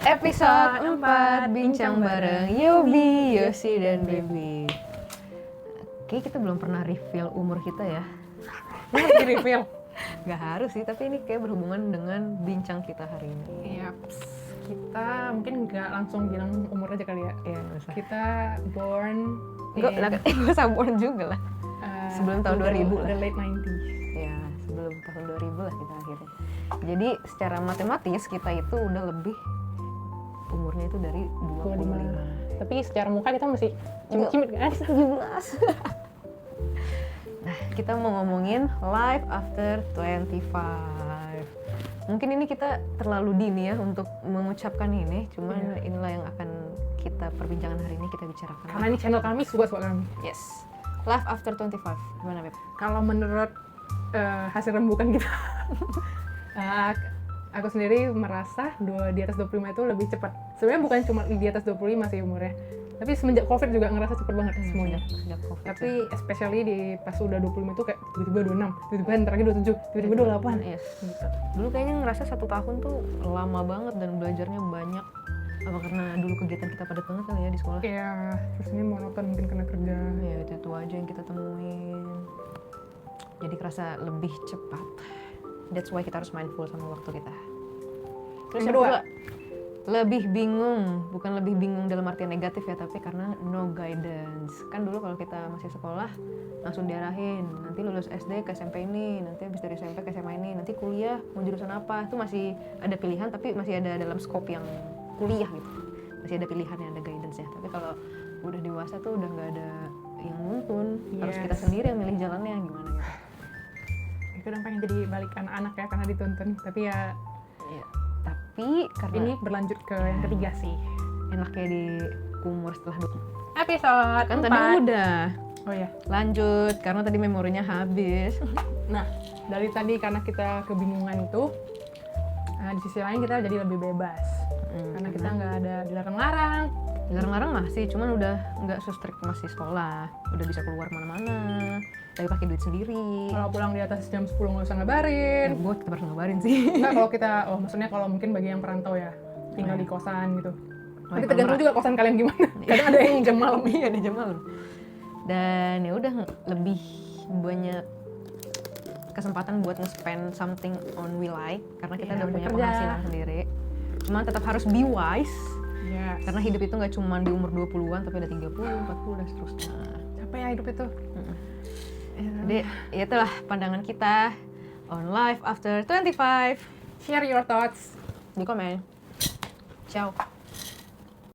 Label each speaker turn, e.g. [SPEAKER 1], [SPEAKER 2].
[SPEAKER 1] Episode 4 Bincang bareng Yobi, Yosi, dan Baby. Oke, kita belum pernah reveal umur kita ya.
[SPEAKER 2] Di reveal.
[SPEAKER 1] Gak harus sih, tapi ini kayak berhubungan dengan bincang kita hari ini.
[SPEAKER 2] Yaps. Kita mungkin nggak langsung bilang umur aja kali ya.
[SPEAKER 1] Iya, gak usah.
[SPEAKER 2] Kita born
[SPEAKER 1] Gak usah born juga lah. Sebelum tahun 2000 lah.
[SPEAKER 2] The late 90s.
[SPEAKER 1] Ya, sebelum tahun 2000 lah kita akhirnya. Jadi secara matematis kita itu udah lebih umurnya itu dari 25.
[SPEAKER 2] Tapi secara muka kita masih cimit-cimit kan?
[SPEAKER 1] 17. Nah, kita mau ngomongin life after 25. Mungkin ini kita terlalu dini ya untuk mengucapkan ini, cuman inilah yang akan kita perbincangan hari ini kita bicarakan.
[SPEAKER 2] Karena ini channel kami, suka kami.
[SPEAKER 1] Yes. Life after 25. Gimana, Beb?
[SPEAKER 2] Kalau menurut hasil rembukan kita, aku sendiri merasa di atas 25 itu lebih cepat. Sebenarnya bukan cuma di atas 25 sih umurnya, tapi semenjak COVID juga ngerasa cepet banget semuanya.
[SPEAKER 1] Sejak COVID.
[SPEAKER 2] Tapi especially di pas udah 25 itu kayak tiba-tiba 26, tiba-tiba ntar lagi 27, tiba-tiba 28.
[SPEAKER 1] Yes.
[SPEAKER 2] Gitu.
[SPEAKER 1] Dulu kayaknya ngerasa 1 tahun tuh lama banget dan belajarnya banyak. Apa karena dulu kegiatan kita padat banget kali ya di sekolah?
[SPEAKER 2] Iya, terus ini monoton mungkin karena kerja.
[SPEAKER 1] Ya itu aja yang kita temuin. Jadi kerasa lebih cepat. That's why kita harus mindful sama waktu kita. Terus yang kedua, lebih bingung. Bukan lebih bingung dalam artian negatif ya, tapi karena no guidance. Kan dulu kalau kita masih sekolah, langsung diarahin. Nanti lulus SD ke SMP ini, nanti habis dari SMP ke SMA ini, nanti kuliah mau jurusan apa. Itu masih ada pilihan, tapi masih ada dalam scope yang kuliah gitu. Masih ada pilihannya, ada guidance-nya. Tapi kalau udah dewasa tuh udah nggak ada yang nuntun. Harus kita sendiri yang milih jalannya gimana gitu.
[SPEAKER 2] Itu udah pengen jadi balik anak-anak ya karena dituntun. Tapi ya
[SPEAKER 1] tapi karena
[SPEAKER 2] ini berlanjut ke yang ketiga sih.
[SPEAKER 1] enaknya di umur setelah 20.
[SPEAKER 2] Episode
[SPEAKER 1] Kan
[SPEAKER 2] 4.
[SPEAKER 1] tadi udah.
[SPEAKER 2] Oh ya.
[SPEAKER 1] Lanjut karena tadi memorinya habis.
[SPEAKER 2] Nah, dari tadi karena kita kebingungan itu, di sisi lain kita jadi lebih bebas. Karena kita nggak ada dilarang-larang.
[SPEAKER 1] Larang-larang masih, cuman udah nggak se-strict masih sekolah. Udah bisa keluar mana-mana, tapi pakai duit sendiri.
[SPEAKER 2] Kalau pulang di atas jam 10 nggak usah ngabarin.
[SPEAKER 1] Gue tetap harus ngabarin sih.
[SPEAKER 2] Enggak, kalau kita, maksudnya kalau mungkin bagi yang perantau ya, tinggal di kosan gitu.
[SPEAKER 1] Oh,
[SPEAKER 2] Tapi tergantung juga kosan kalian gimana. Kadang ada yang jam malam.
[SPEAKER 1] Iya, di jam malam. Dan ya udah lebih banyak kesempatan buat nge-spend something on we like karena kita udah punya penghasilan sendiri. Cuman tetap harus be wise.
[SPEAKER 2] Yes.
[SPEAKER 1] Karena hidup itu nggak cuma di umur 20-an tapi ada 30, 40 dan seterusnya.
[SPEAKER 2] Capek ya hidup itu.
[SPEAKER 1] Jadi ya itulah pandangan kita on life after 25.
[SPEAKER 2] Share your thoughts.
[SPEAKER 1] Di komen. Ciao.